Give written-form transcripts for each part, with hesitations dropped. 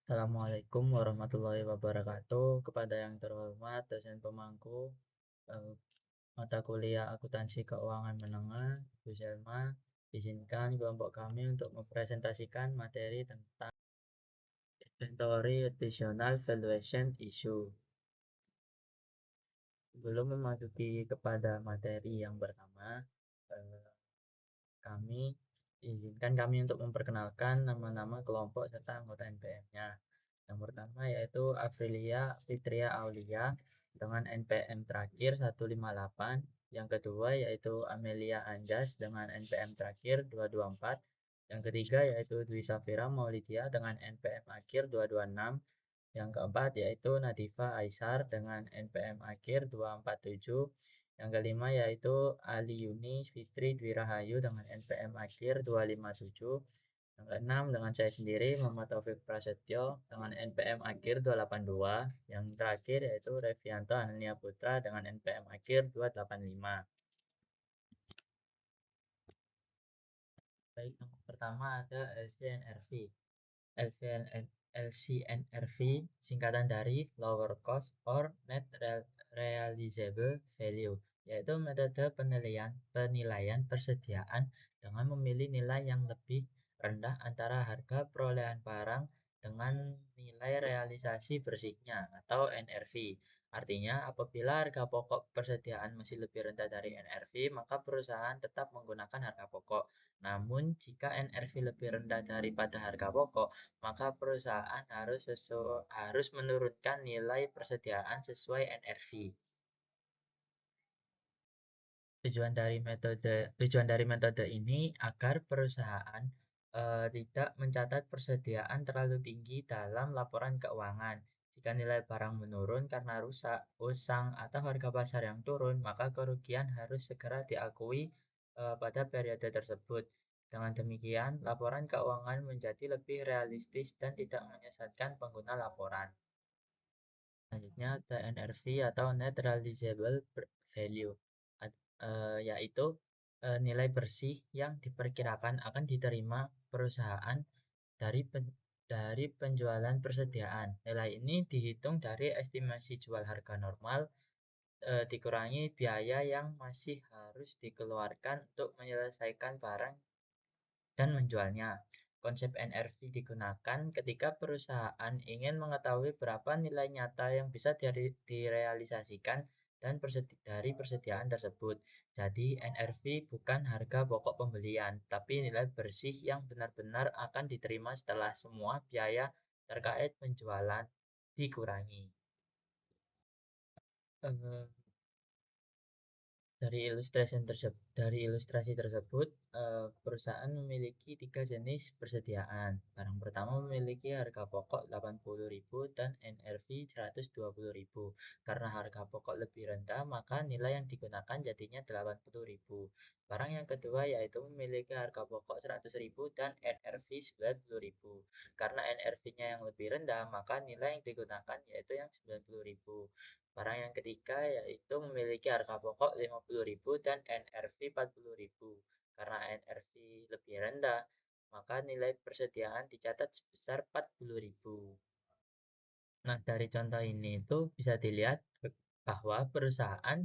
Assalamualaikum warahmatullahi wabarakatuh. Kepada yang terhormat dosen pemangku eh, mata kuliah akuntansi keuangan menengah, Bu Selma, izinkan kelompok kami untuk mempresentasikan materi tentang inventory additional valuation issue. Sebelum memasuki kepada materi yang pertama, eh, kami izinkan kami untuk memperkenalkan nama-nama kelompok serta anggota NPM-nya. Yang pertama yaitu Aprilia Fitria Aulia dengan NPM terakhir 158. Yang kedua yaitu Amelia Anjas dengan NPM terakhir 224. Yang ketiga yaitu Dwi Safira Maulidia dengan NPM akhir 226. Yang keempat yaitu Nadifa Aisar dengan NPM akhir 247. Yang kelima yaitu Ali Yuni Fitri Dwi Rahayu dengan NPM akhir 257. Yang keenam dengan saya sendiri Muhammad Taufik Prasetyo dengan NPM akhir 282. Yang terakhir yaitu Revianto Anania Putra dengan NPM akhir 285. Baik, yang pertama ada LCNRV. LCNRV singkatan dari Lower Cost or Net Realizable Value, yaitu metode penilaian persediaan dengan memilih nilai yang lebih rendah antara harga perolehan barang dengan nilai realisasi bersihnya atau NRV. Artinya, apabila harga pokok persediaan masih lebih rendah dari NRV, maka perusahaan tetap menggunakan harga pokok. Namun, jika NRV lebih rendah daripada harga pokok, maka perusahaan harus menurunkan nilai persediaan sesuai NRV. Tujuan dari metode ini agar perusahaan tidak mencatat persediaan terlalu tinggi dalam laporan keuangan. Jika nilai barang menurun karena rusak, usang, atau harga pasar yang turun, maka kerugian harus segera diakui pada periode tersebut. Dengan demikian, laporan keuangan menjadi lebih realistis dan tidak menyesatkan pengguna laporan. Selanjutnya ada NRV atau Net Realizable Value, yaitu nilai bersih yang diperkirakan akan diterima perusahaan dari penjualan persediaan. Nilai ini dihitung dari estimasi jual harga normal dikurangi biaya yang masih harus dikeluarkan untuk menyelesaikan barang dan menjualnya. Konsep NRV digunakan ketika perusahaan ingin mengetahui berapa nilai nyata yang bisa direalisasikan dan dari persediaan tersebut. Jadi NRV bukan harga pokok pembelian, tapi nilai bersih yang benar-benar akan diterima setelah semua biaya terkait penjualan dikurangi. Eh, Dari ilustrasi tersebut, perusahaan memiliki tiga jenis persediaan. Barang pertama memiliki harga pokok 80.000 dan NRV 120.000. Karena harga pokok lebih rendah, maka nilai yang digunakan jadinya 80.000. Barang yang kedua yaitu memiliki harga pokok 100.000 dan NRV 90.000. Karena NRV-nya yang lebih rendah, maka nilai yang digunakan yaitu yang 90.000. Barang yang ketiga yaitu memiliki harga pokok 50.000 dan NRV 40.000. Karena NRV lebih rendah, maka nilai persediaan dicatat sebesar 40.000. Nah, dari contoh ini itu bisa dilihat bahwa perusahaan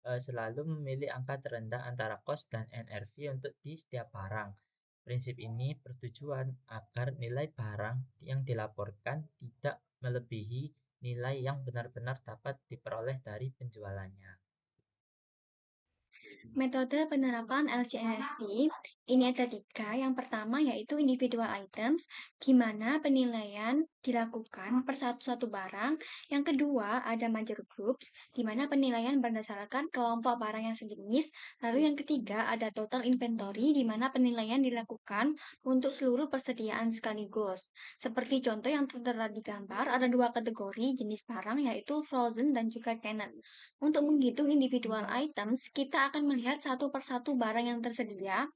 selalu memilih angka terendah antara cost dan NRV untuk di setiap barang. Prinsip ini bertujuan agar nilai barang yang dilaporkan tidak melebihi nilai yang benar-benar dapat diperoleh dari penjualannya. Metode penerapan LCNFP ini ada tiga. Yang pertama yaitu individual items, di mana penilaian dilakukan per satu-satu barang. Yang kedua ada major groups, di mana penilaian berdasarkan kelompok barang yang sejenis. Lalu yang ketiga ada total inventory, di mana penilaian dilakukan untuk seluruh persediaan sekaligus. Seperti contoh yang tertera di gambar, ada dua kategori jenis barang yaitu frozen dan juga canned. Untuk menghitung individual items, kita akan melihat satu persatu barang yang tersedia,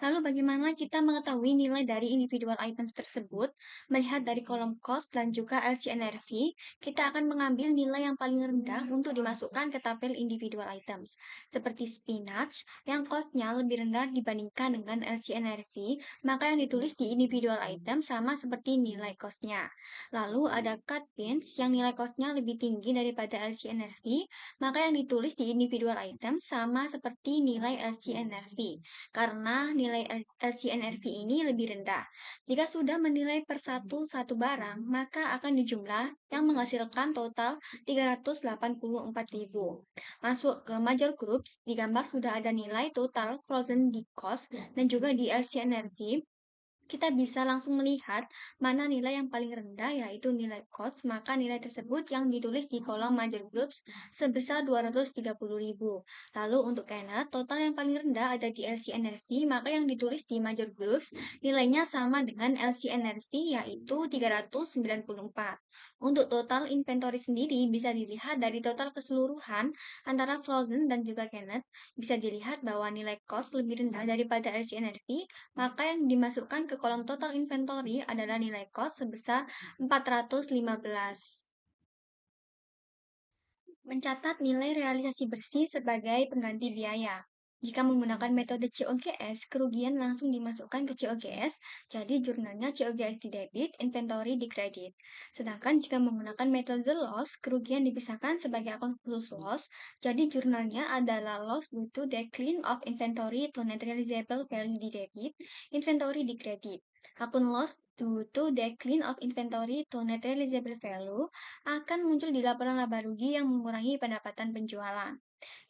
Lalu bagaimana kita mengetahui nilai dari individual items tersebut? Melihat dari kolom cost dan juga LCNRV, kita akan mengambil nilai yang paling rendah untuk dimasukkan ke tabel individual items. Seperti spinach, yang costnya lebih rendah dibandingkan dengan LCNRV, maka yang ditulis di individual item sama seperti nilai costnya. Lalu ada cut beans, yang nilai costnya lebih tinggi daripada LCNRV, maka yang ditulis di individual item sama seperti nilai LCNRV karena nilai LCNRV ini lebih rendah. Jika sudah menilai per satu barang, maka akan dijumlah yang menghasilkan total 384.000. Masuk ke major groups, di gambar sudah ada nilai total frozen di cost dan juga di LCNRV. Kita bisa langsung melihat mana nilai yang paling rendah yaitu nilai cost, maka nilai tersebut yang ditulis di kolom major groups sebesar 230.000. Lalu untuk Kenneth, total yang paling rendah ada di LCNRV, maka yang ditulis di major groups nilainya sama dengan LCNRV yaitu 394. Untuk total inventory sendiri bisa dilihat dari total keseluruhan antara Frozen dan juga Kenneth. Bisa dilihat bahwa nilai cost lebih rendah daripada LCNRV, maka yang dimasukkan ke kolom total inventory adalah nilai cost sebesar 415. Mencatat nilai realisasi bersih sebagai pengganti biaya. Jika menggunakan metode COGS, kerugian langsung dimasukkan ke COGS, jadi jurnalnya COGS di debit, inventory di kredit. Sedangkan jika menggunakan metode loss, kerugian dipisahkan sebagai akun khusus loss, jadi jurnalnya adalah loss due to decline of inventory to net realizable value di debit, inventory di kredit. Akun loss due to decline of inventory to net realizable value akan muncul di laporan laba rugi yang mengurangi pendapatan penjualan.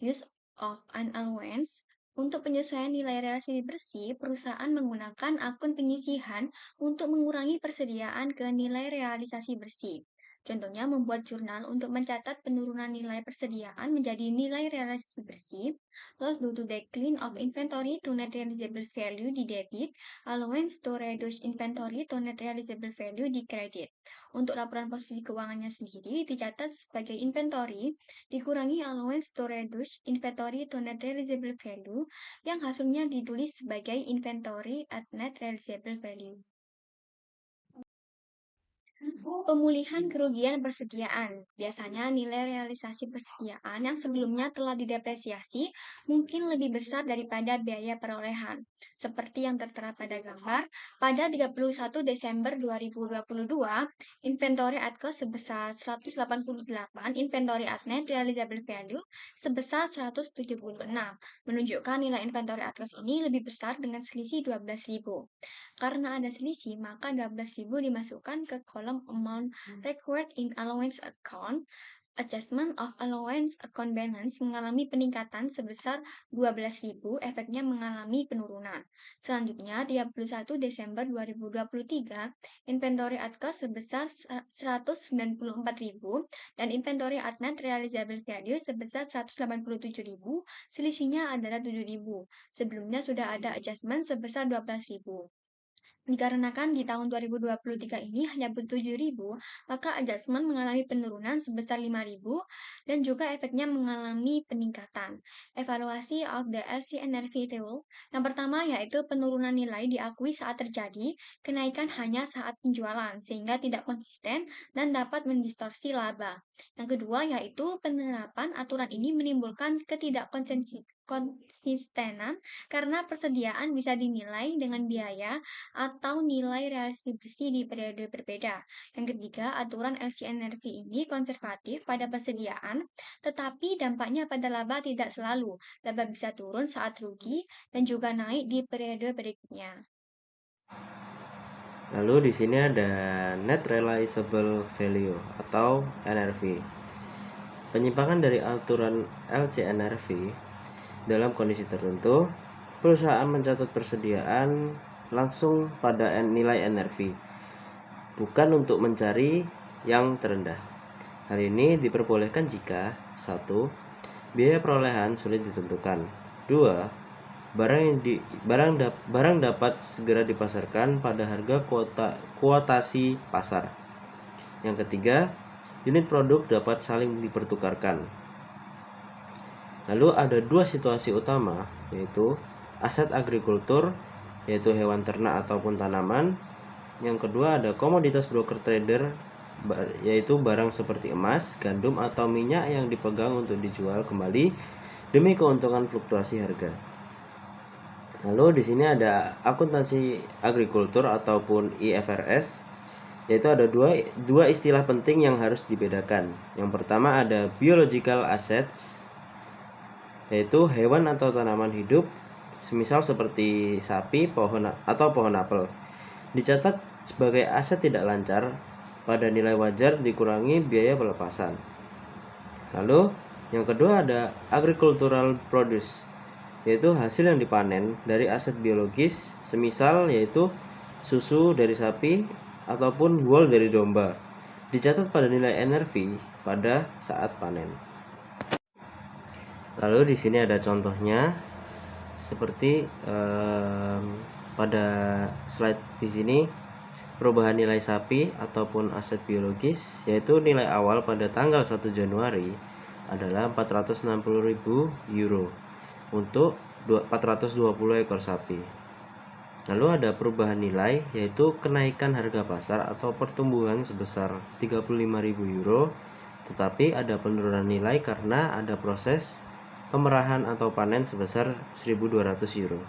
Use of an allowance. Untuk penyesuaian nilai realisasi bersih, perusahaan menggunakan akun penyisihan untuk mengurangi persediaan ke nilai realisasi bersih. Contohnya membuat jurnal untuk mencatat penurunan nilai persediaan menjadi nilai realisasi bersih, loss due to decline of inventory to net realizable value di debit, allowance to reduce inventory to net realizable value di kredit. Untuk laporan posisi keuangannya sendiri dicatat sebagai inventory dikurangi allowance to reduce inventory to net realizable value yang hasilnya ditulis sebagai inventory at net realizable value. Pemulihan kerugian persediaan. Biasanya nilai realisasi persediaan yang sebelumnya telah didepresiasi mungkin lebih besar daripada biaya perolehan. Seperti yang tertera pada gambar, pada 31 Desember 2022, inventory at cost sebesar 188, inventory at net realizable value sebesar 176, menunjukkan nilai inventory at cost ini lebih besar dengan selisih 12.000. Karena ada selisih, maka 12.000 dimasukkan ke kolom amount required in allowance account. Adjustment of allowance account balance mengalami peningkatan sebesar 12.000, efeknya mengalami penurunan. Selanjutnya, 31 Desember 2023, inventory at cost sebesar 194.000 dan inventory at net realizable value sebesar 187.000, selisihnya adalah 7.000. Sebelumnya sudah ada adjustment sebesar 12.000. Dikarenakan di tahun 2023 ini hanya butuh 7.000, maka adjustment mengalami penurunan sebesar 5.000 dan juga efeknya mengalami peningkatan. Evaluasi of the LCNRV rule. Yang pertama yaitu penurunan nilai diakui saat terjadi, kenaikan hanya saat penjualan sehingga tidak konsisten dan dapat mendistorsi laba. Yang kedua yaitu penerapan aturan ini menimbulkan ketidakkonsistenan karena persediaan bisa dinilai dengan biaya atau nilai realisasi bersih di periode berbeda. Yang ketiga, aturan LCNRV ini konservatif pada persediaan, tetapi dampaknya pada laba tidak selalu. Laba bisa turun saat rugi dan juga naik di periode berikutnya. Lalu di sini ada net realizable value atau NRV. Penyimpangan dari aturan LCNRV dalam kondisi tertentu, perusahaan mencatat persediaan langsung pada nilai NRV, bukan untuk mencari yang terendah. Hal ini diperbolehkan jika 1. Biaya perolehan sulit ditentukan. 2. Barang dapat segera dipasarkan pada harga kuotasi pasar. Yang ketiga, unit produk dapat saling dipertukarkan. Lalu ada dua situasi utama, yaitu aset agrikultur yaitu hewan ternak ataupun tanaman. Yang kedua ada komoditas broker trader, yaitu barang seperti emas, gandum, atau minyak yang dipegang untuk dijual kembali demi keuntungan fluktuasi harga. Lalu di sini ada akuntansi agrikultur ataupun IFRS, yaitu ada dua istilah penting yang harus dibedakan. Yang pertama ada biological assets, yaitu hewan atau tanaman hidup, semisal seperti sapi, pohon apel, dicatat sebagai aset tidak lancar pada nilai wajar dikurangi biaya pelepasan. Lalu yang kedua ada agricultural produce, yaitu hasil yang dipanen dari aset biologis, semisal yaitu susu dari sapi ataupun wool dari domba, dicatat pada nilai NRV pada saat panen. Lalu di sini ada contohnya seperti pada slide di sini, perubahan nilai sapi ataupun aset biologis, yaitu nilai awal pada tanggal 1 Januari adalah 460.000 euro untuk 420 ekor sapi. Lalu ada perubahan nilai, yaitu kenaikan harga pasar atau pertumbuhan sebesar 35.000 euro, tetapi ada penurunan nilai karena ada proses pemerahan atau panen sebesar 1.200 euro.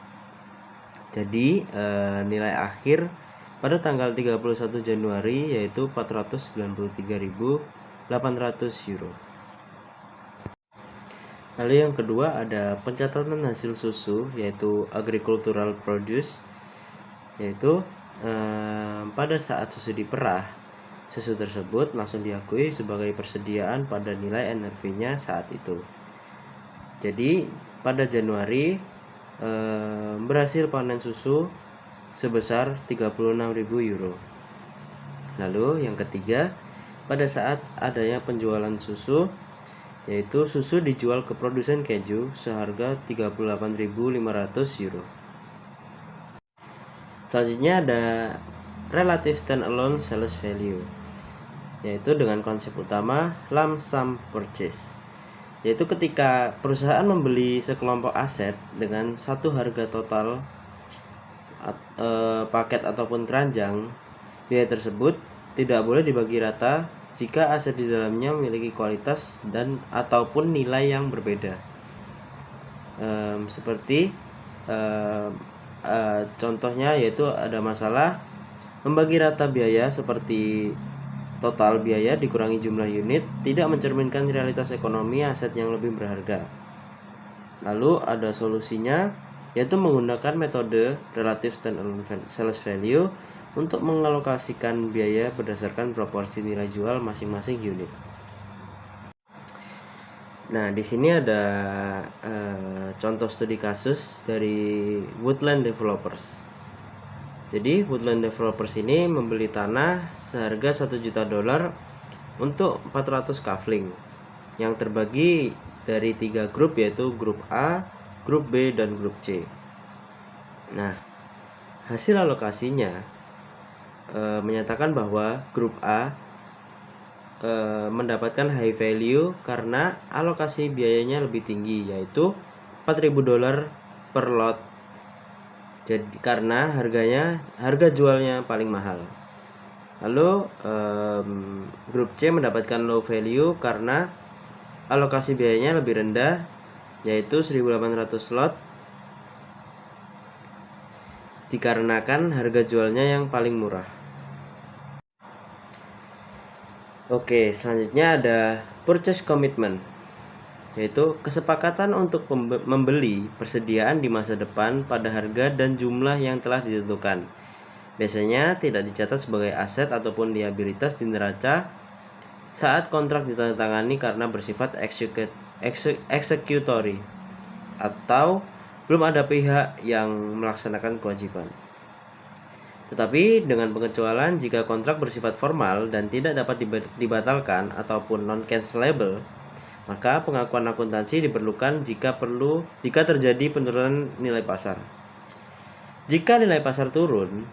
Jadi nilai akhir pada tanggal 31 Januari yaitu 493.800 euro. Lalu yang kedua ada pencatatan hasil susu, yaitu agricultural produce, yaitu pada saat susu diperah, susu tersebut langsung diakui sebagai persediaan pada nilai NRV-nya saat itu. Jadi pada Januari berhasil panen susu sebesar 36.000 euro. Lalu yang ketiga, pada saat adanya penjualan susu, yaitu susu dijual ke produsen keju seharga 38.500 euro. Selanjutnya ada relative standalone sales value, yaitu dengan konsep utama lump sum purchase, yaitu ketika perusahaan membeli sekelompok aset dengan satu harga total paket ataupun keranjang, biaya tersebut tidak boleh dibagi rata jika aset di dalamnya memiliki kualitas dan ataupun nilai yang berbeda. Seperti contohnya yaitu ada masalah membagi rata biaya, seperti total biaya dikurangi jumlah unit tidak mencerminkan realitas ekonomi aset yang lebih berharga. Lalu ada solusinya, yaitu menggunakan metode relative standalone sales value untuk mengalokasikan biaya berdasarkan proporsi nilai jual masing-masing unit. Nah, di sini ada contoh studi kasus dari Woodland Developers. Jadi Woodland Developers ini membeli tanah seharga $1 juta untuk 400 kafling yang terbagi dari 3 grup, yaitu grup A, grup B, dan grup C. Nah, hasil alokasinya menyatakan bahwa grup A mendapatkan high value karena alokasi biayanya lebih tinggi, yaitu $4.000 per lot. Jadi karena harga jualnya paling mahal. Lalu grup C mendapatkan low value karena alokasi biayanya lebih rendah, yaitu 1.800 lot, dikarenakan harga jualnya yang paling murah. Oke, selanjutnya ada purchase commitment, yaitu kesepakatan untuk membeli persediaan di masa depan pada harga dan jumlah yang telah ditentukan. Biasanya tidak dicatat sebagai aset ataupun liabilitas di neraca saat kontrak ditandatangani karena bersifat executory atau belum ada pihak yang melaksanakan kewajiban. Tetapi dengan pengecualian jika kontrak bersifat formal dan tidak dapat dibatalkan ataupun non-cancelable, maka pengakuan akuntansi diperlukan jika terjadi penurunan nilai pasar. Jika nilai pasar turun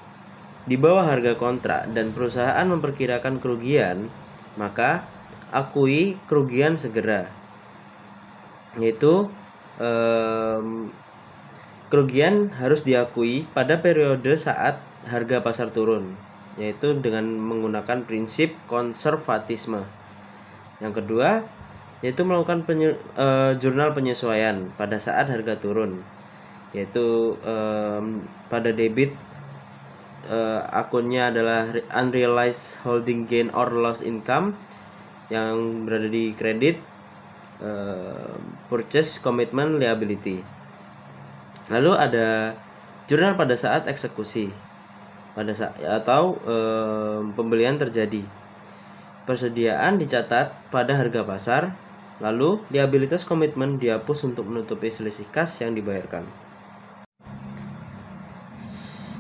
di bawah harga kontrak dan perusahaan memperkirakan kerugian, maka akui kerugian segera, yaitu kerugian harus diakui pada periode saat harga pasar turun, yaitu dengan menggunakan prinsip konservatisme. Yang kedua, yaitu melakukan jurnal penyesuaian pada saat harga turun, yaitu pada debit akunnya adalah unrealized holding gain or loss income, yang berada di kredit purchase commitment liability. Lalu ada jurnal pada saat eksekusi atau pembelian terjadi. Persediaan dicatat pada harga pasar, lalu liabilitas komitmen dihapus untuk menutupi selisih kas yang dibayarkan.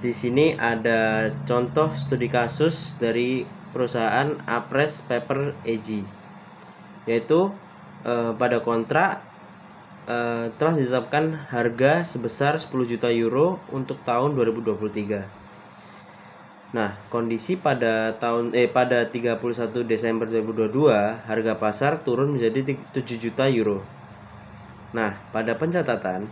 Di sini ada contoh studi kasus dari perusahaan Apres Paper AG, yaitu pada kontrak telah ditetapkan harga sebesar 10 juta euro untuk tahun 2023. Nah, kondisi pada 31 Desember 2022, harga pasar turun menjadi 7 juta euro. Nah, pada pencatatan,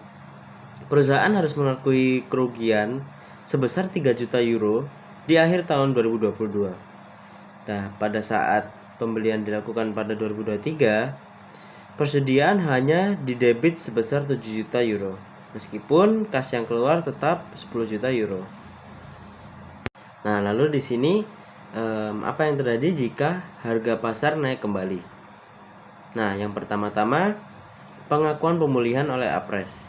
perusahaan harus mengakui kerugian sebesar 3 juta euro di akhir tahun 2022. Nah, pada saat pembelian dilakukan pada 2023, persediaan hanya didebit sebesar 7 juta euro, meskipun kas yang keluar tetap 10 juta euro. Nah, lalu di sini apa yang terjadi jika harga pasar naik kembali? Nah, yang pertama-tama pengakuan pemulihan oleh Apres,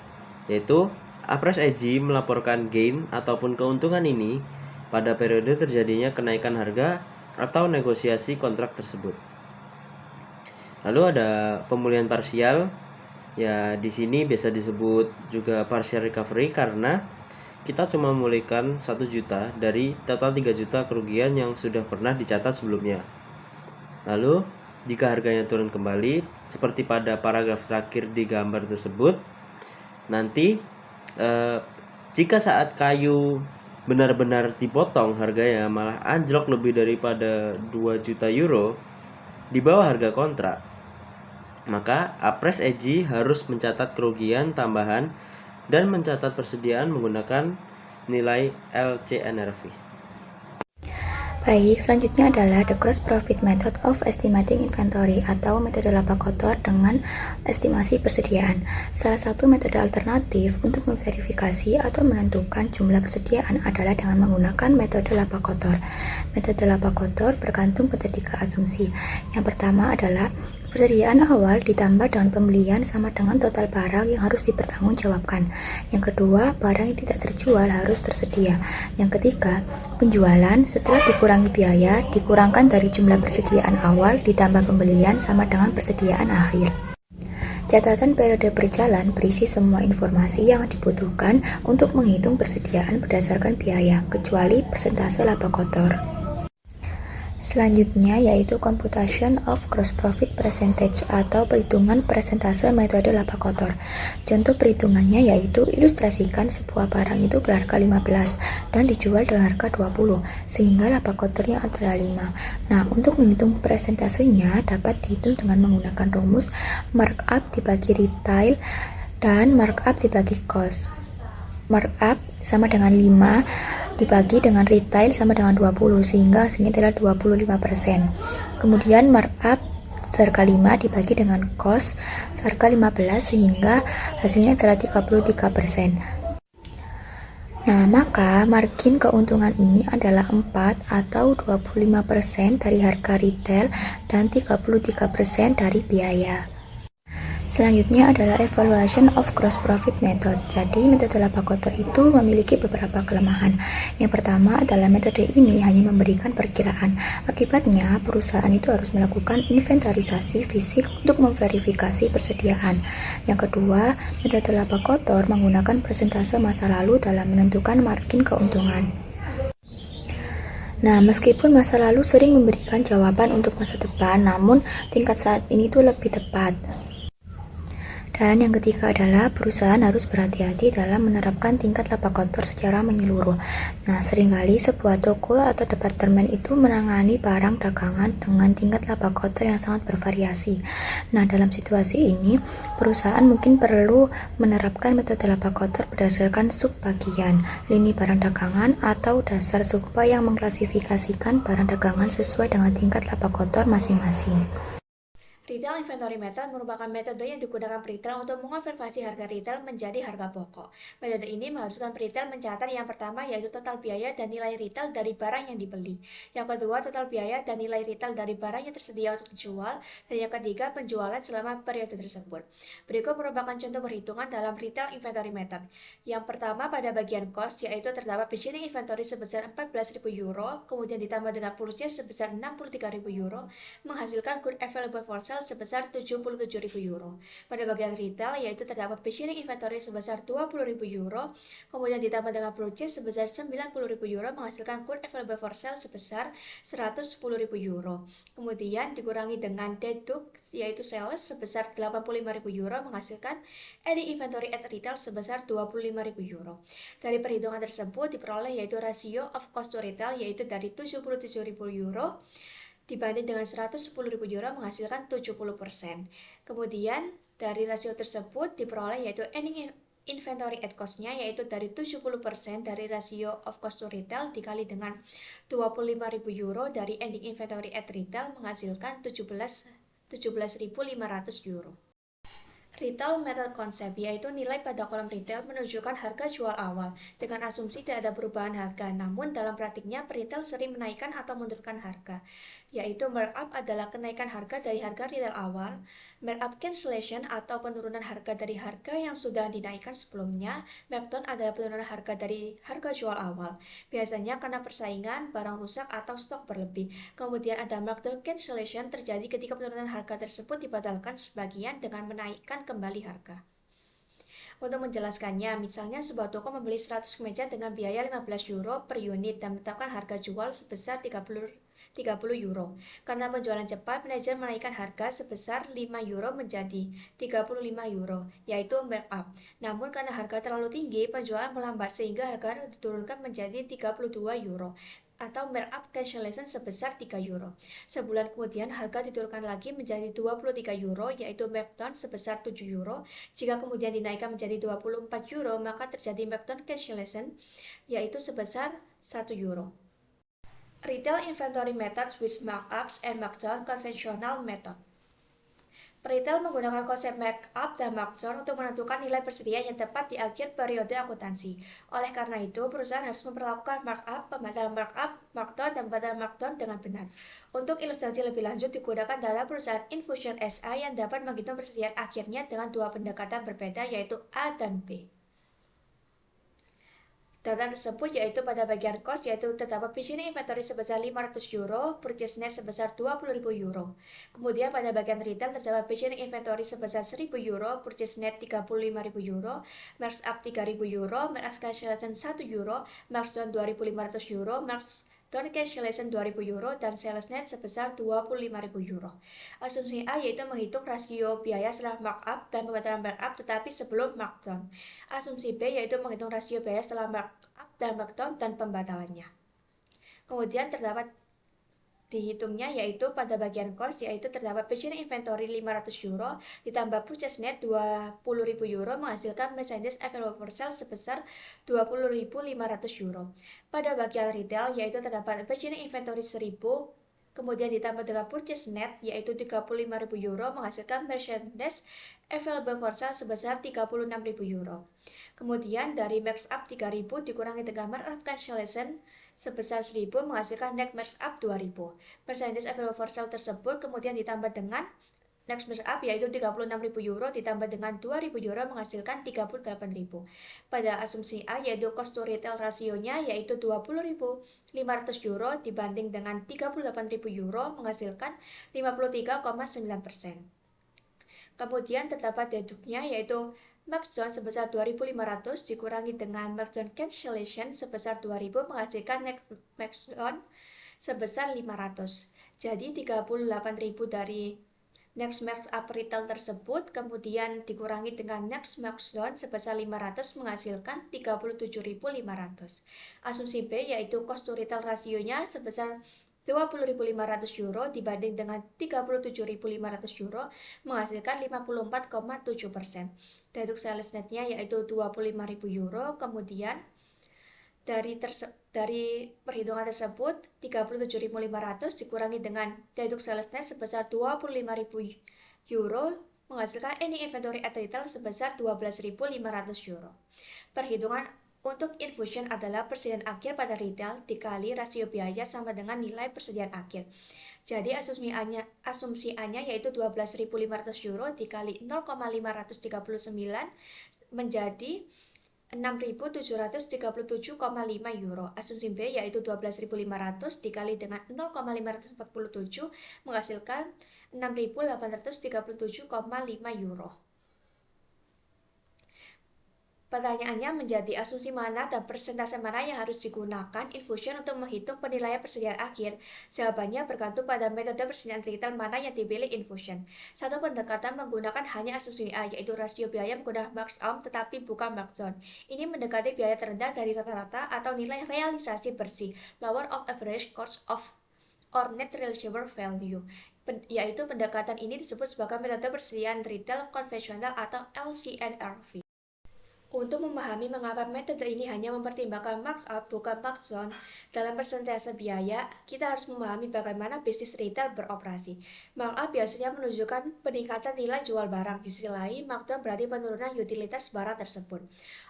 yaitu Apres AG melaporkan gain ataupun keuntungan ini pada periode terjadinya kenaikan harga atau negosiasi kontrak tersebut. Lalu ada pemulihan parsial, ya di sini biasa disebut juga partial recovery karena kita cuma memulihkan 1 juta dari total 3 juta kerugian yang sudah pernah dicatat sebelumnya. Lalu jika harganya turun kembali seperti pada paragraf terakhir di gambar tersebut, nanti jika saat kayu benar-benar dipotong harganya malah anjlok lebih daripada 2 juta euro di bawah harga kontrak, maka Apres AG harus mencatat kerugian tambahan dan mencatat persediaan menggunakan nilai LCNRV. Baik, selanjutnya adalah the gross profit method of estimating inventory atau metode laba kotor dengan estimasi persediaan. Salah satu metode alternatif untuk memverifikasi atau menentukan jumlah persediaan adalah dengan menggunakan metode laba kotor. Metode laba kotor bergantung pada 3 asumsi. Yang pertama adalah persediaan awal ditambah dengan pembelian sama dengan total barang yang harus dipertanggungjawabkan. Yang kedua, barang yang tidak terjual harus tersedia. Yang ketiga, penjualan setelah dikurangi biaya dikurangkan dari jumlah persediaan awal ditambah pembelian sama dengan persediaan akhir. Catatan periode berjalan berisi semua informasi yang dibutuhkan untuk menghitung persediaan berdasarkan biaya, kecuali persentase laba kotor. Selanjutnya yaitu computation of gross profit percentage atau perhitungan persentase metode laba kotor. Contoh perhitungannya yaitu ilustrasikan sebuah barang itu berharga 15 dan dijual dengan harga 20 sehingga laba kotornya adalah 5. Nah, untuk menghitung persentasenya dapat dihitung dengan menggunakan rumus markup dibagi retail dan markup dibagi cost. Markup sama dengan 5 dibagi dengan retail sama dengan 20 sehingga hasilnya adalah 25%. Kemudian markup seharga 5 dibagi dengan cost seharga 15 sehingga hasilnya adalah 33%. Nah, maka margin keuntungan ini adalah 4 atau 25% dari harga retail dan 33% dari biaya. Selanjutnya adalah evaluation of gross profit method. Jadi metode laba kotor itu memiliki beberapa kelemahan. Yang pertama adalah metode ini hanya memberikan perkiraan. Akibatnya perusahaan itu harus melakukan inventarisasi fisik untuk memverifikasi persediaan. Yang kedua, metode laba kotor menggunakan persentase masa lalu dalam menentukan margin keuntungan. Nah, meskipun masa lalu sering memberikan jawaban untuk masa depan, namun tingkat saat ini itu lebih tepat. Dan yang ketiga adalah perusahaan harus berhati-hati dalam menerapkan tingkat laba kotor secara menyeluruh. Nah, seringkali sebuah toko atau departemen itu menangani barang dagangan dengan tingkat laba kotor yang sangat bervariasi. Nah, dalam situasi ini, perusahaan mungkin perlu menerapkan metode laba kotor berdasarkan subbagian, lini barang dagangan, atau dasar Sukma yang mengklasifikasikan barang dagangan sesuai dengan tingkat laba kotor masing-masing. Retail Inventory Method merupakan metode yang digunakan retail untuk mengonversi harga retail menjadi harga pokok. Metode ini mengharuskan retail mencatat yang pertama yaitu total biaya dan nilai retail dari barang yang dibeli. Yang kedua, total biaya dan nilai retail dari barang yang tersedia untuk dijual. Dan yang ketiga, penjualan selama periode tersebut. Berikut merupakan contoh perhitungan dalam Retail Inventory Method. Yang pertama, pada bagian cost yaitu terdapat beginning inventory sebesar 14.000 euro, kemudian ditambah dengan purchase sebesar 63.000 euro, menghasilkan good available for sale sebesar 77.000 euro. Pada bagian retail yaitu terdapat beginning inventory sebesar 20.000 euro, kemudian ditambah dengan purchase sebesar 90.000 euro menghasilkan good available for sale sebesar 110.000 euro. Kemudian dikurangi dengan deduct yaitu sales sebesar 85.000 euro menghasilkan ending inventory at retail sebesar 25.000 euro. Dari perhitungan tersebut diperoleh yaitu rasio of cost to retail yaitu dari 77.000 euro dibanding dengan 110.000 euro menghasilkan 70%. Kemudian dari rasio tersebut diperoleh yaitu ending inventory at cost-nya yaitu dari 70% dari rasio of cost to retail dikali dengan 25.000 euro dari ending inventory at retail menghasilkan 17.500 euro. Retail method konsep yaitu nilai pada kolom retail menunjukkan harga jual awal dengan asumsi tidak ada perubahan harga, namun dalam praktiknya retail sering menaikkan atau menurunkan harga, yaitu markup adalah kenaikan harga dari harga retail awal, markup cancellation atau penurunan harga dari harga yang sudah dinaikkan sebelumnya, markdown adalah penurunan harga dari harga jual awal, biasanya karena persaingan, barang rusak atau stok berlebih. Kemudian ada markdown cancellation terjadi ketika penurunan harga tersebut dibatalkan sebagian dengan menaikkan kembali harga. Untuk menjelaskannya, misalnya sebuah toko membeli 100 kemeja dengan biaya 15 euro per unit dan menetapkan harga jual sebesar 30 euro. Karena penjualan cepat, manajer menaikkan harga sebesar 5 euro menjadi 35 euro, yaitu markup. Namun karena harga terlalu tinggi, penjualan melambat sehingga harga diturunkan menjadi 32 euro. Atau markup cancellation sebesar 3 euro. Sebulan kemudian harga diturunkan lagi menjadi 23 euro yaitu markdown sebesar 7 euro. Jika kemudian dinaikkan menjadi 24 euro maka terjadi markdown cancellation yaitu sebesar 1 euro. Retail inventory methods with markups and markdown conventional method. Retail menggunakan konsep markup dan markdown untuk menentukan nilai persediaan yang tepat di akhir periode akuntansi. Oleh karena itu, perusahaan harus memperlakukan markup, pembatalan markup, markdown, dan pembatalan markdown dengan benar. Untuk ilustrasi lebih lanjut digunakan dalam perusahaan Infusion SA yang dapat menghitung persediaan akhirnya dengan dua pendekatan berbeda yaitu A dan B. Data tersebut yaitu pada bagian cost yaitu terdapat beginning inventory sebesar 500 euro, purchase net sebesar 20.000 euro. Kemudian pada bagian retail terdapat beginning inventory sebesar 1.000 euro, purchase net 35.000 euro, markup 3.000 euro, markup cancellation 1 euro, markdown 2.500 euro, markdown cancellation 2.000 euro, dan sales net sebesar 25.000 euro. Asumsi A yaitu menghitung rasio biaya setelah markup dan pembatalan markup tetapi sebelum markdown. Asumsi B yaitu menghitung rasio biaya setelah markup dan markdown dan pembatalannya. Kemudian terdapat dihitungnya yaitu pada bagian cost yaitu terdapat beginning inventory 500 euro ditambah purchase net 20.000 euro menghasilkan merchandise available for sale sebesar 20.500 euro. Pada bagian retail yaitu terdapat beginning inventory 1.000 kemudian ditambah dengan purchase net yaitu 35.000 euro menghasilkan merchandise available for sale sebesar 36.000 euro. Kemudian dari markup 3.000 dikurangi dengan markup cancellation sebesar 1.000 menghasilkan net markup 2.000. Percentage available for sale tersebut kemudian ditambah dengan net markup yaitu 36.000 euro ditambah dengan 2.000 euro menghasilkan 38.000. Pada asumsi A yaitu cost to retail rasionya yaitu 20.500 euro dibanding dengan 38.000 euro menghasilkan 53,9%. Kemudian terdapat deduct-nya yaitu markdown sebesar 2.500 dikurangi dengan markdown cancellation sebesar 2.000 menghasilkan net markdown sebesar 500. Jadi 38.000 dari next markup retail tersebut kemudian dikurangi dengan next markdown sebesar 500 menghasilkan 37.500. Asumsi B yaitu cost to retail rasionya sebesar 20.500 euro dibanding dengan 37.500 euro menghasilkan 54,7%. Deduct sales netnya yaitu 25.000 euro, kemudian dari perhitungan tersebut 37.500 dikurangi dengan deduct sales net sebesar 25.000 euro menghasilkan ending inventory at retail sebesar 12.500 euro. Perhitungan untuk infusion adalah persediaan akhir pada retail dikali rasio biaya sama dengan nilai persediaan akhir. Jadi asumsi A-nya yaitu 12.500 euro dikali 0,539 menjadi 6.737,5 euro. Asumsi B yaitu 12.500 dikali dengan 0,547 menghasilkan 6.837,5 euro. Pertanyaannya menjadi asumsi mana dan persentase mana yang harus digunakan infusion untuk menghitung penilaian persediaan akhir? Jawabannya bergantung pada metode persediaan retail mana yang dipilih infusion. Satu pendekatan menggunakan hanya asumsi A, yaitu rasio biaya menggunakan markdown tetapi bukan markdown. Ini mendekati biaya terendah dari rata-rata atau nilai realisasi bersih, lower of average cost of or net realizable value. Yaitu pendekatan ini disebut sebagai metode persediaan retail konvensional atau LCNRV. Untuk memahami mengapa metode ini hanya mempertimbangkan markup bukan markdown dalam persentase biaya, kita harus memahami bagaimana bisnis retail beroperasi. Markup biasanya menunjukkan peningkatan nilai jual barang, di sisi lain markdown berarti penurunan utilitas barang tersebut.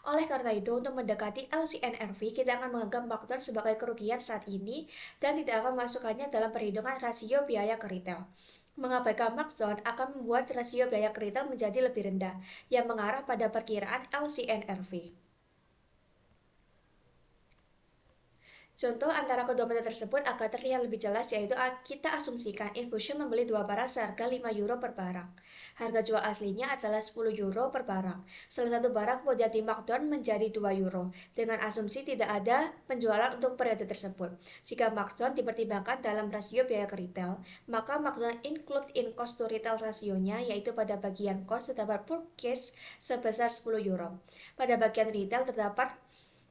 Oleh karena itu, untuk mendekati LCNRV, kita akan menganggap markdown sebagai kerugian saat ini dan tidak akan memasukkannya dalam perhitungan rasio biaya ke retail. Mengabaikan markdown akan membuat rasio biaya ke retail menjadi lebih rendah, yang mengarah pada perkiraan LCNRV. Contoh antara kedua metode tersebut agar terlihat lebih jelas, yaitu kita asumsikan infusion membeli dua barang seharga 5 euro per barang. Harga jual aslinya adalah 10 euro per barang. Salah satu barang kemudian di markdown menjadi 2 euro, dengan asumsi tidak ada penjualan untuk periode tersebut. Jika markdown dipertimbangkan dalam rasio biaya ke retail, maka markdown include in cost to retail rasionya, yaitu pada bagian cost terdapat purchase sebesar 10 euro. Pada bagian retail terdapat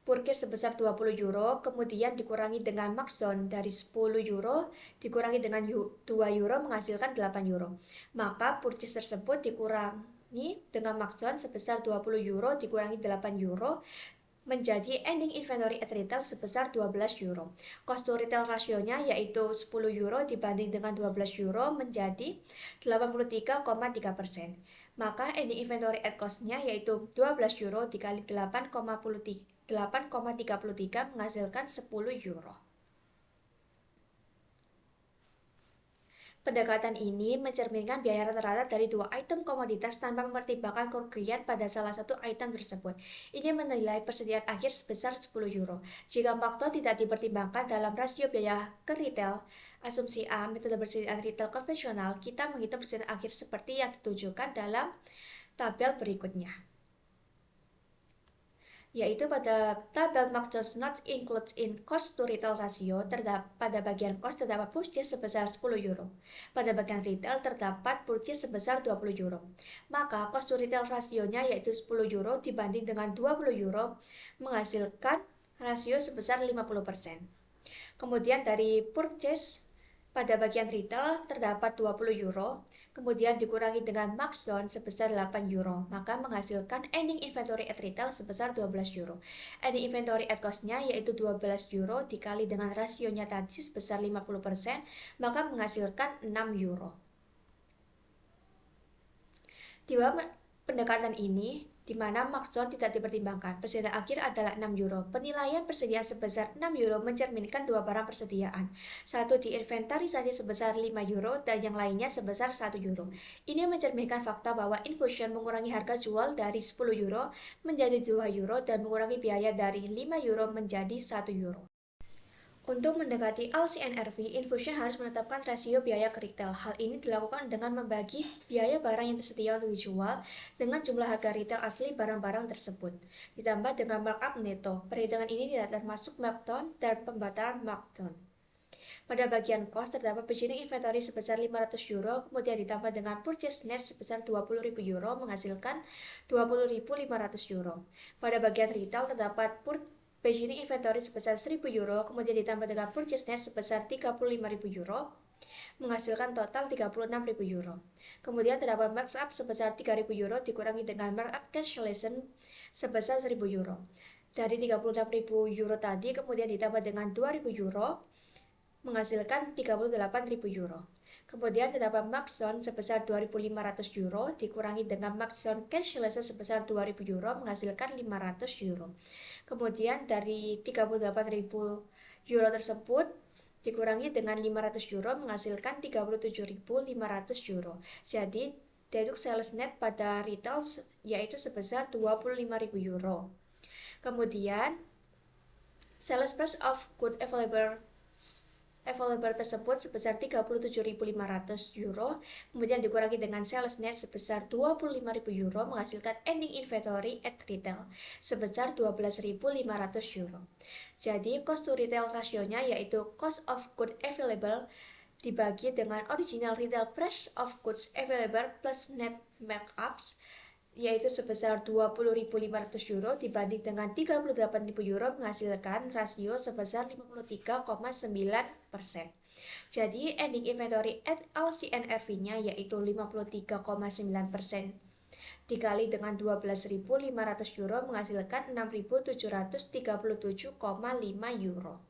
purchase sebesar 20 euro, kemudian dikurangi dengan markdown dari 10 euro, dikurangi dengan 2 euro menghasilkan 8 euro. Maka purchase tersebut dikurangi dengan markdown sebesar 20 euro, dikurangi 8 euro, menjadi ending inventory at retail sebesar 12 euro. Cost to retail rasionya yaitu 10 euro dibanding dengan 12 euro menjadi 83,3%. Maka ending inventory at cost-nya yaitu 12 euro dikali 8,33 menghasilkan 10 euro. Pendekatan ini mencerminkan biaya rata-rata dari dua item komoditas tanpa mempertimbangkan kerugian pada salah satu item tersebut. Ini menilai persediaan akhir sebesar 10 euro. Jika markdown tidak dipertimbangkan dalam rasio biaya ke retail, asumsi A, metode persediaan retail konvensional, kita menghitung persediaan akhir seperti yang ditunjukkan dalam tabel berikutnya. Yaitu pada tabel markdown not includes in cost to retail ratio, pada bagian cost terdapat purchase sebesar 10 euro. Pada bagian retail terdapat purchase sebesar 20 euro. Maka cost to retail rasionya yaitu 10 euro dibanding dengan 20 euro menghasilkan rasio sebesar 50%. Kemudian dari purchase pada bagian retail terdapat 20 euro, kemudian dikurangi dengan markdown sebesar 8 euro, maka menghasilkan ending inventory at retail sebesar 12 euro. Ending inventory at cost-nya yaitu 12 euro dikali dengan rasionya tadi sebesar 50%, maka menghasilkan 6 euro. Di bawah pendekatan ini, di mana markdown tidak dipertimbangkan, persediaan akhir adalah 6 euro. Penilaian persediaan sebesar 6 euro mencerminkan dua barang persediaan. Satu diinventarisasi sebesar 5 euro dan yang lainnya sebesar 1 euro. Ini mencerminkan fakta bahwa infusion mengurangi harga jual dari 10 euro menjadi 2 euro dan mengurangi biaya dari 5 euro menjadi 1 euro. Untuk mendekati LCNRV, infusion harus menetapkan rasio biaya ke retail. Hal ini dilakukan dengan membagi biaya barang yang tersedia untuk dijual dengan jumlah harga retail asli barang-barang tersebut, ditambah dengan markup neto. Perhitungan ini tidak termasuk markdown dan pembatalan markdown. Pada bagian cost terdapat beginning inventory sebesar 500 euro, kemudian ditambah dengan purchase net sebesar 20.000 euro menghasilkan 20.500 euro. Pada bagian retail terdapat beginning inventory sebesar 1.000 euro, kemudian ditambah dengan purchase net sebesar 35.000 euro menghasilkan total 36.000 euro. Kemudian terdapat markup sebesar 3.000 euro dikurangi dengan markup cancellation sebesar 1.000 euro. Dari 36.000 euro tadi kemudian ditambah dengan 2.000 euro menghasilkan 38.000 euro. Kemudian terdapat markdown sebesar 2.500 euro dikurangi dengan markdown cancellation sebesar 2.000 euro menghasilkan 500 euro. Kemudian dari 38.000 euro tersebut dikurangi dengan 500 euro menghasilkan 37.500 euro. Jadi deduct sales net pada retail yaitu sebesar 25.000 euro. Kemudian sales price of good available tersebut sebesar 37.500 euro, kemudian dikurangi dengan sales net sebesar 25.000 euro menghasilkan ending inventory at retail sebesar 12.500 euro. Jadi cost to retail rasionya yaitu cost of good available dibagi dengan original retail price of goods available plus net markups yaitu sebesar 20.500 euro dibanding dengan 38.000 euro menghasilkan rasio sebesar 53,9%. Jadi ending inventory at LCNRV-nya yaitu 53,9% dikali dengan 12.500 euro menghasilkan 6.737,5 euro.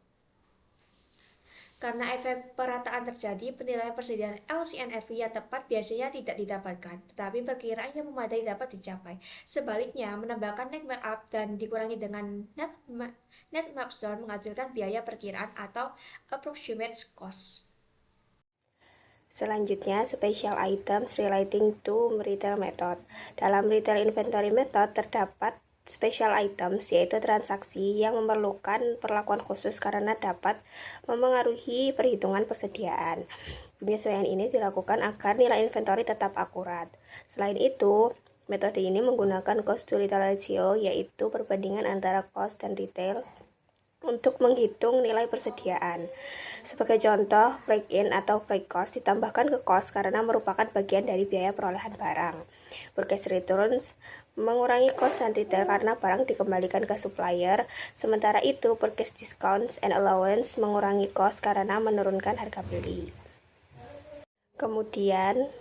Karena efek perataan terjadi, penilaian persediaan LCNRV yang tepat biasanya tidak didapatkan, tetapi perkiraan yang memadai dapat dicapai. Sebaliknya, menambahkan net markup dan dikurangi dengan net markdown menghasilkan biaya perkiraan atau approximate cost. Selanjutnya, special items relating to retail method. Dalam retail inventory method terdapat special items, yaitu transaksi yang memerlukan perlakuan khusus karena dapat memengaruhi perhitungan persediaan. Penyesuaian ini dilakukan agar nilai inventory tetap akurat. Selain itu, metode ini menggunakan cost to retail ratio, yaitu perbandingan antara cost dan retail untuk menghitung nilai persediaan. Sebagai contoh, freight in atau freight cost ditambahkan ke cost karena merupakan bagian dari biaya perolehan barang. Purchase returns mengurangi cost dan retail karena barang dikembalikan ke supplier. Sementara itu, purchase discounts and allowance mengurangi cost karena menurunkan harga beli. Kemudian,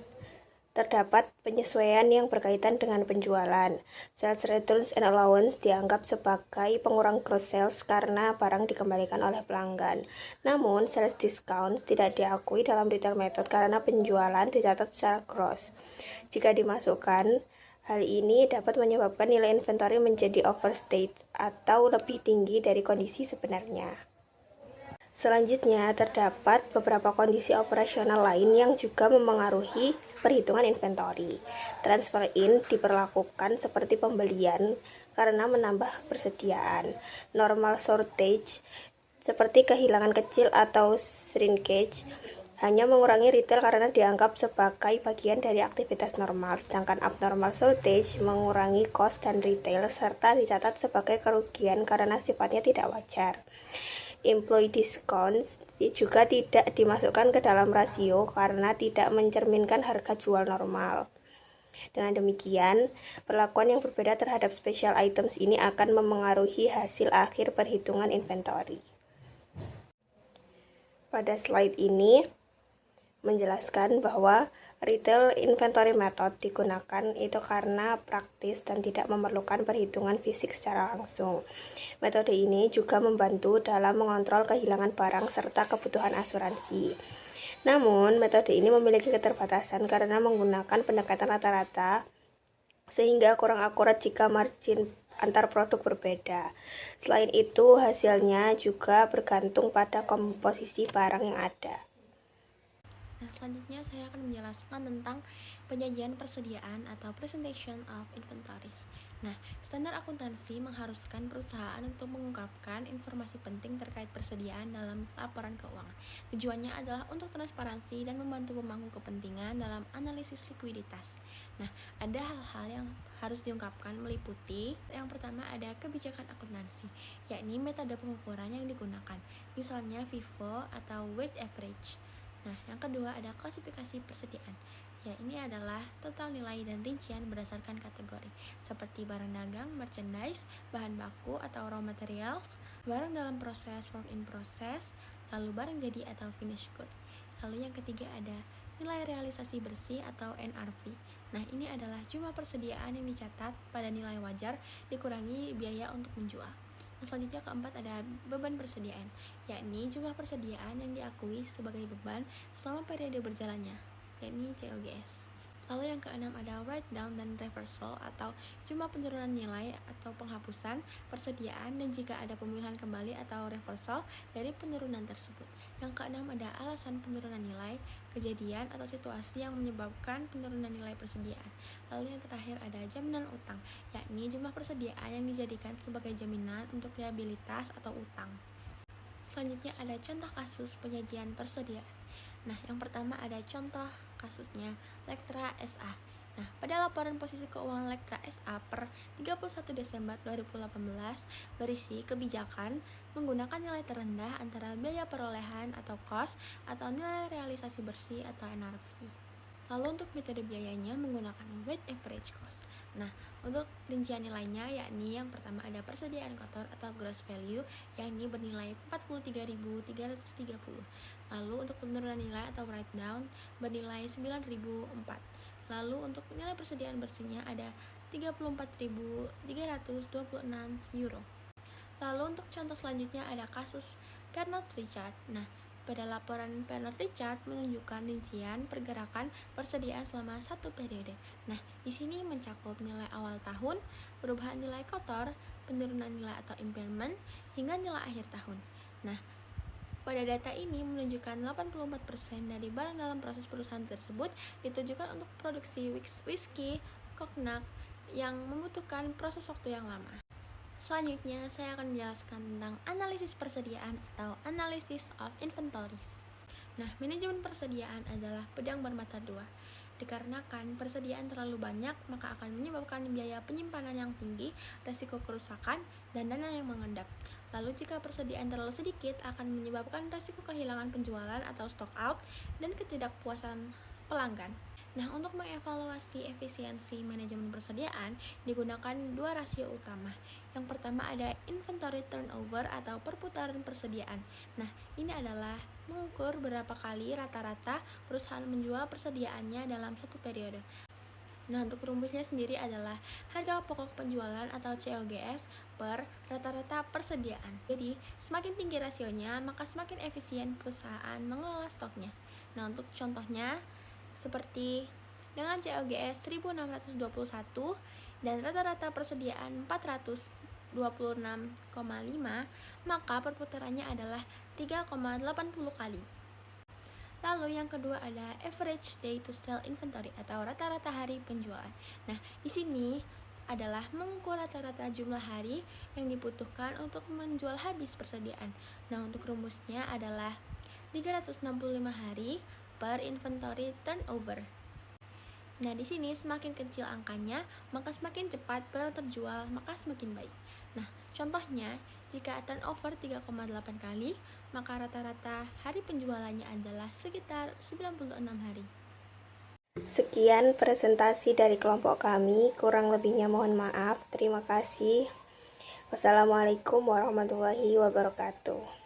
terdapat penyesuaian yang berkaitan dengan penjualan. Sales returns and allowance dianggap sebagai pengurang gross sales karena barang dikembalikan oleh pelanggan. Namun, sales discounts tidak diakui dalam retail method karena penjualan dicatat secara gross. Jika dimasukkan, hal ini dapat menyebabkan nilai inventory menjadi overstate atau lebih tinggi dari kondisi sebenarnya. Selanjutnya, terdapat beberapa kondisi operasional lain yang juga memengaruhi perhitungan inventory. Transfer in diperlakukan seperti pembelian karena menambah persediaan. Normal shortage seperti kehilangan kecil atau shrinkage hanya mengurangi retail karena dianggap sebagai bagian dari aktivitas normal, sedangkan abnormal shortage mengurangi cost dan retail serta dicatat sebagai kerugian karena sifatnya tidak wajar. Employee discounts juga tidak dimasukkan ke dalam rasio karena tidak mencerminkan harga jual normal. Dengan demikian, perlakuan yang berbeda terhadap special items ini akan memengaruhi hasil akhir perhitungan inventory. Pada slide ini menjelaskan bahwa retail inventory method digunakan itu karena praktis dan tidak memerlukan perhitungan fisik secara langsung. Metode ini juga membantu dalam mengontrol kehilangan barang serta kebutuhan asuransi. Namun, metode ini memiliki keterbatasan karena menggunakan pendekatan rata-rata sehingga kurang akurat jika margin antar produk berbeda. Selain itu, hasilnya juga bergantung pada komposisi barang yang ada. Nah, selanjutnya saya akan menjelaskan tentang penyajian persediaan atau presentation of inventories. Nah, standar akuntansi mengharuskan perusahaan untuk mengungkapkan informasi penting terkait persediaan dalam laporan keuangan. Tujuannya adalah untuk transparansi dan membantu pemangku kepentingan dalam analisis likuiditas. Nah, ada hal-hal yang harus diungkapkan meliputi yang pertama ada kebijakan akuntansi, yakni metode pengukuran yang digunakan, misalnya FIFO atau weighted average. Nah, yang kedua ada klasifikasi persediaan. Ya, ini adalah total nilai dan rincian berdasarkan kategori, seperti barang dagang, merchandise, bahan baku atau raw materials, barang dalam proses, work in process, lalu barang jadi atau finished good. Lalu yang ketiga ada nilai realisasi bersih atau NRV. Nah, ini adalah jumlah persediaan yang dicatat pada nilai wajar dikurangi biaya untuk menjual. Selanjutnya keempat ada beban persediaan, yakni jumlah persediaan yang diakui sebagai beban selama periode berjalannya, yakni COGS. Lalu yang keenam ada write down dan reversal atau jumlah penurunan nilai atau penghapusan persediaan dan jika ada pemilihan kembali atau reversal dari penurunan tersebut. Yang keenam ada alasan penurunan nilai, kejadian atau situasi yang menyebabkan penurunan nilai persediaan. Lalu yang terakhir ada jaminan utang, yakni jumlah persediaan yang dijadikan sebagai jaminan untuk liabilitas atau utang. Selanjutnya ada contoh kasus penyajian persediaan. Nah, yang pertama ada contoh kasusnya Lectra SA. Nah, pada laporan posisi keuangan Lectra SA per 31 Desember 2018 berisi kebijakan menggunakan nilai terendah antara biaya perolehan atau cost atau nilai realisasi bersih atau NRV. Lalu untuk metode biayanya menggunakan weighted average cost. Nah, untuk rincian nilainya yakni yang pertama ada persediaan kotor atau gross value yakni bernilai 43.330. Lalu untuk penurunan nilai atau write down bernilai 9.004. Lalu untuk nilai persediaan bersihnya ada 34.326 euro. Lalu untuk contoh selanjutnya ada kasus Pernod Ricard. Nah, pada laporan Pernod Ricard menunjukkan rincian pergerakan persediaan selama satu periode. Nah, di sini mencakup nilai awal tahun, perubahan nilai kotor, penurunan nilai atau impairment, hingga nilai akhir tahun. Nah, pada data ini menunjukkan 84% dari barang dalam proses perusahaan tersebut ditujukan untuk produksi whisky, cognac yang membutuhkan proses waktu yang lama. Selanjutnya, saya akan menjelaskan tentang analisis persediaan atau analysis of inventories. Nah, manajemen persediaan adalah pedang bermata dua. Dikarenakan persediaan terlalu banyak, maka akan menyebabkan biaya penyimpanan yang tinggi, resiko kerusakan, dan dana yang mengendap. Lalu jika persediaan terlalu sedikit, akan menyebabkan resiko kehilangan penjualan atau stock out, dan ketidakpuasan pelanggan. Nah, untuk mengevaluasi efisiensi manajemen persediaan digunakan dua rasio utama. Yang pertama ada inventory turnover atau perputaran persediaan. Nah, ini adalah mengukur berapa kali rata-rata perusahaan menjual persediaannya dalam satu periode. Nah, untuk rumusnya sendiri adalah harga pokok penjualan atau COGS per rata-rata persediaan. Jadi, semakin tinggi rasionya, maka semakin efisien perusahaan mengelola stoknya. Nah, untuk contohnya seperti dengan COGS 1621 dan rata-rata persediaan 426,5, maka perputarannya adalah 3,80 kali. Lalu yang kedua ada average day to sell inventory atau rata-rata hari penjualan. Nah, di sini adalah mengukur rata-rata jumlah hari yang dibutuhkan untuk menjual habis persediaan. Nah, untuk rumusnya adalah 365 hari per inventory turnover. Nah, di sini semakin kecil angkanya, maka semakin cepat barang terjual, maka semakin baik. Nah, contohnya, jika turnover 3,8 kali, maka rata-rata hari penjualannya adalah sekitar 96 hari. Sekian presentasi dari kelompok kami, kurang lebihnya mohon maaf. Terima kasih. Wassalamualaikum warahmatullahi wabarakatuh.